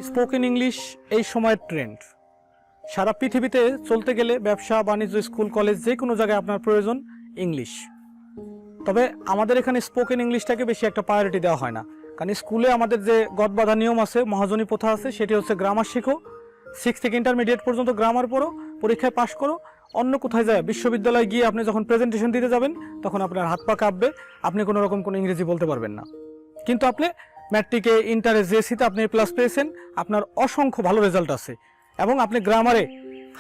Spoken English এই সময়ের trend. সারা পৃথিবীতে চলতে গেলে ব্যবসা বাণিজ্য স্কুল কলেজ যে কোনো জায়গায় আপনার প্রয়োজন ইংলিশ। তবে আমাদের এখানে স্পোকেন ইংলিশটাকে বেশি একটা প্রায়োরিটি দেওয়া হয় না, কারণ স্কুলে আমাদের যে গদবাঁধা নিয়ম আছে, মহাজনী প্রথা আছে, সেটি হচ্ছে গ্রামার শেখো, 6 থেকে ইন্টারমিডিয়েট পর্যন্ত গ্রামার পড়ো, পরীক্ষায় পাশ করো। অন্য কোথায় যায় বিশ্ববিদ্যালয়ে গিয়ে আপনি যখন প্রেজেন্টেশন দিতে যাবেন তখন আপনার হাত পা কাঁপবে, আপনি কোনো রকম কোনো ইংরেজি বলতে পারবেন না। কিন্তু আপনি ম্যাট্রিকে ইন্টারে জেএসসিতে আপনি প্লাস পেয়েছেন, আপনার অসংখ্য ভালো রেজাল্ট আছে, এবং আপনি গ্রামারে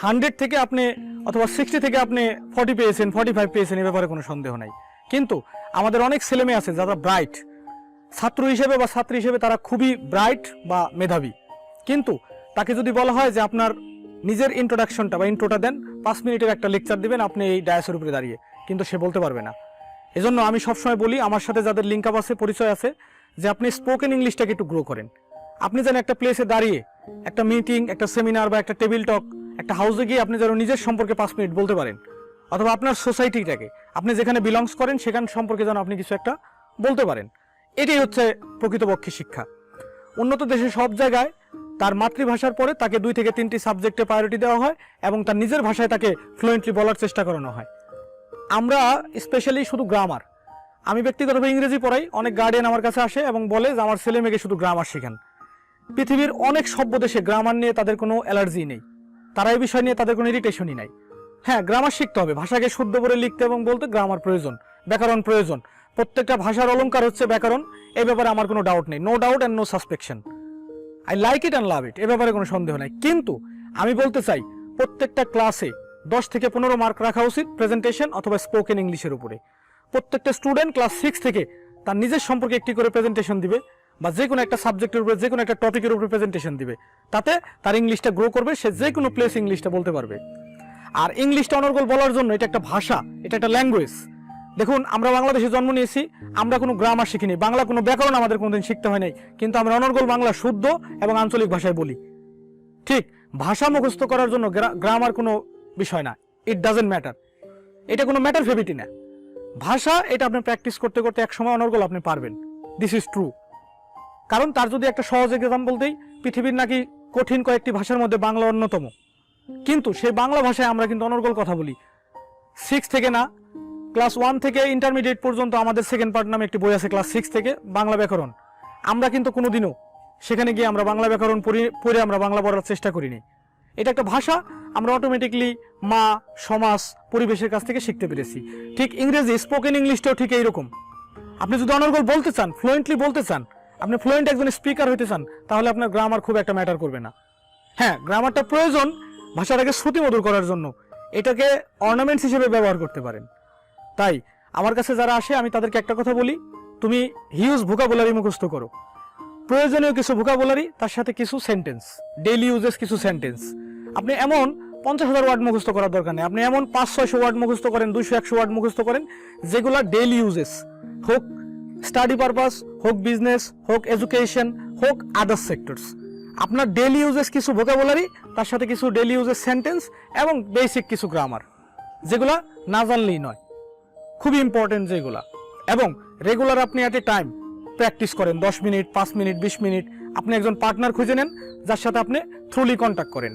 100 থেকে আপনি অথবা 60 থেকে আপনি 40 পেয়েছেন, 45 পেয়েছেন, এ ব্যাপারে কোনো সন্দেহ নাই। কিন্তু আমাদের অনেক ছেলেমেয়ে আছে যারা ব্রাইট ছাত্র হিসেবে বা ছাত্রী হিসেবে, তারা খুবই ব্রাইট বা মেধাবী, কিন্তু তাকে যদি বলা হয় যে আপনার নিজের ইন্ট্রোডাকশনটা বা ইন্ট্রোটা দেন, 5 মিনিটের একটা লেকচার দিবেন আপনি এই ডায়াসের উপরে দাঁড়িয়ে, কিন্তু সে বলতে পারবে না। এজন্য আমি সবসময় বলি, আমার সাথে যাদের লিঙ্ক আপ আছে, পরিচয় আছে, যে আপনি স্পোকেন ইংলিশটাকে একটু গ্রো করেন। আপনি যেন একটা প্লেসে দাঁড়িয়ে একটা মিটিং, একটা সেমিনার বা একটা টেবিল টক, একটা হাউসে গিয়ে আপনি যেন নিজের সম্পর্কে 5 মিনিট বলতে পারেন, অথবা আপনার সোসাইটিটাকে, আপনি যেখানে বিলংস করেন সেখান সম্পর্কে যেন আপনি কিছু একটা বলতে পারেন। এটাই হচ্ছে প্রকৃতপক্ষে শিক্ষা। উন্নত দেশে সব জায়গায় তার মাতৃভাষার পরে তাকে 2 থেকে 3টি সাবজেক্টে প্রায়োরিটি দেওয়া হয় এবং তার নিজের ভাষায় তাকে ফ্লুয়েন্টলি বলার চেষ্টা করানো হয়। আমরা স্পেশালি শুধু গ্রামার, আমি ব্যক্তিগতভাবে ইংরেজি পড়াই, অনেক গার্ডিয়ান আমার কাছে আসে এবং বলে যে আমার ছেলে মেয়েকে শুধু গ্রামার শেখান। পৃথিবীর অনেক সভ্য দেশে গ্রামার নিয়ে তাদের কোনো অ্যালার্জি নেই, তারা এই বিষয় নিয়ে তাদের কোনো ইরিটেশনই নাই। হ্যাঁ, গ্রামার শিখতে হবে, ভাষাকে শুদ্ধ করে লিখতে এবং বলতে গ্রামার প্রয়োজন, ব্যাকরণ প্রয়োজন। প্রত্যেকটা ভাষার অলংকার হচ্ছে ব্যাকরণ, এই ব্যাপারে আমার কোনো ডাউট নেই, no doubt and no suspection. I like it and love it, এ ব্যাপারে কোনো সন্দেহ নাই। কিন্তু আমি বলতে চাই, প্রত্যেকটা ক্লাসে 10 থেকে 15 মার্ক রাখা উচিত প্রেজেন্টেশন অথবা স্পোকেন ইংলিশের উপরে। প্রত্যেকটা স্টুডেন্ট ক্লাস 6 থেকে তার নিজের সম্পর্কে একটি করে প্রেজেন্টেশন দিবে, বা যে কোনো একটা সাবজেক্টের উপরে, যে কোনো একটা টপিকের উপরে প্রেজেন্টেশন দিবে, তাতে তার ইংলিশটা গ্রো করবে, সে যে কোনো প্লেস ইংলিশটা বলতে পারবে। আর ইংলিশটা অনর্গল বলার জন্য এটা একটা ভাষা, এটা একটা ল্যাঙ্গুয়েজ। দেখুন, আমরা বাংলাদেশে জন্ম নিয়েছি, আমরা কোনো গ্রামার শিখিনি, বাংলা কোনো ব্যাকরণ আমাদের কোনোদিন শিখতে হয় নাই, কিন্তু আমরা অনর্গল বাংলা শুদ্ধ এবং আঞ্চলিক ভাষায় বলি। ঠিক, ভাষা মুখস্থ করার জন্য গ্রামার কোনো বিষয় না, ইট ডাজেন্ট ম্যাটার, এটা কোনো ম্যাটার ফেবিটি না। ভাষা এটা আপনি প্র্যাকটিস করতে করতে এক সময় অনর্গল আপনি পারবেন, দিস ইজ ট্রু। কারণ তার যদি একটা সহজ এক্সাম্পল দেই, পৃথিবীর নাকি কঠিন কয়েকটি ভাষার মধ্যে বাংলা অন্যতম, কিন্তু সেই বাংলা ভাষায় আমরা কিন্তু অনর্গল কথা বলি। 6 থেকে না, ক্লাস 1 থেকে ইন্টারমিডিয়েট পর্যন্ত আমাদের সেকেন্ড পার্ট নামে একটি বই আছে, ক্লাস 6 থেকে বাংলা ব্যাকরণ। আমরা কিন্তু কোনোদিনও সেখানে গিয়ে আমরা বাংলা ব্যাকরণ পড়ে আমরা বাংলা পড়ার চেষ্টা করিনি। এটা একটা ভাষা, আমরা অটোমেটিকলি মা, সমাজ, পরিবেশের কাছ থেকে শিখতে পেরেছি। ঠিক ইংরেজি স্পোকেন ইংলিশটাও ঠিক এইরকম। আপনি যদি অনর্গল বলতে চান, ফ্লুয়েন্টলি বলতে চান, আপনি ফ্লুয়েন্ট একজন স্পিকার হইতে চান, তাহলে আপনার গ্রামার খুব একটা ম্যাটার করবে না। হ্যাঁ, গ্রামারটা প্রয়োজন ভাষাটাকে শ্রুতিমধুর করার জন্য, এটাকে অর্নামেন্টস হিসেবে ব্যবহার করতে পারেন। তাই আমার কাছে যারা আসে, আমি তাদেরকে একটা কথা বলি, তুমি হিউজ ভোকাবুলারি মুখস্থ করো, প্রয়োজনীয় কিছু ভোকাবুলারি, তার সাথে কিছু সেন্টেন্স, ডেইলি ইউজেস কিছু সেন্টেন্স। আপনি এমন 50,000 ওয়ার্ড মুখস্থ করার দরকার নেই, আপনি এমন 500-600 ওয়ার্ড মুখস্থ করেন, 200-100 ওয়ার্ড মুখস্থ করেন, যেগুলো ডেইলি ইউজেস, হোক স্টাডি পারপাস, হোক বিজনেস, হোক এডুকেশন, হোক আদার্স সেক্টরস। আপনার ডেইলি ইউজেস কিছু ভোকাবুলারি, তার সাথে কিছু ডেইলি ইউজেস সেন্টেন্স এবং বেসিক কিছু গ্রামার, যেগুলা না জানলেই নয়, খুবই ইম্পর্টেন্ট যেগুলা। এবং রেগুলার আপনি অ্যাট এ টাইম প্র্যাকটিস করেন, 10 মিনিট, 5 মিনিট, 20 মিনিট। আপনি একজন পার্টনার খুঁজে নেন যার সাথে আপনি থ্রুলি কন্ট্যাক্ট করেন।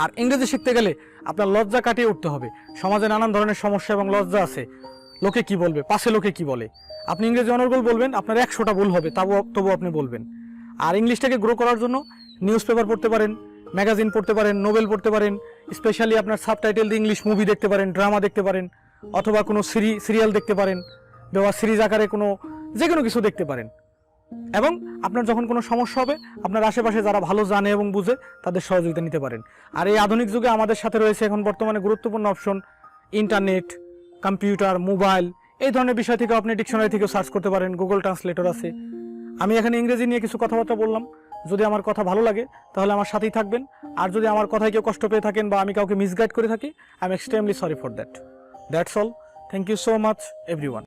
আর ইংরেজি শিখতে গেলে আপনার লজ্জা কাটিয়ে উঠতে হবে। সমাজে নানান ধরনের সমস্যা এবং লজ্জা আছে, লোকে কি বলবে, পাশে লোকে কি বলে। আপনি ইংরেজি অনর্গল বলবেন, আপনার 100টা ভুল হবে, তবু আপনি বলবেন। আর ইংলিশটাকে গ্রো করার জন্য নিউজ পেপার পড়তে পারেন, ম্যাগাজিন পড়তে পারেন, নোবেল পড়তে পারেন, স্পেশালি আপনার সাবটাইটেল দিয়ে ইংলিশ মুভি দেখতে পারেন, ড্রামা দেখতে পারেন, অথবা কোনো সিরিয়াল দেখতে পারেন, বা সিরিজ আকারে যে কোনো কিছু দেখতে পারেন। এবং আপনার যখন কোনো সমস্যা হবে, আপনার আশেপাশে যারা ভালো জানে এবং বুঝে, তাদের সহযোগিতা নিতে পারেন। আর এই আধুনিক যুগে আমাদের সাথে রয়েছে এখন বর্তমানে গুরুত্বপূর্ণ অপশন, ইন্টারনেট, কম্পিউটার, মোবাইল, এই ধরনের বিষয় থেকে আপনি ডিকশনারি থেকে সার্চ করতে পারেন, গুগল ট্রান্সলেটর আছে। আমি এখানে ইংরেজি নিয়ে কিছু কথাবার্তা বললাম, যদি আমার কথা ভালো লাগে তাহলে আমার সাথেই থাকবেন। আর যদি আমার কথায় কেউ কষ্ট পেয়ে থাকেন বা আমি কাউকে মিসগাইড করে থাকি, I am extremely sorry for that. That's all, thank you so much everyone.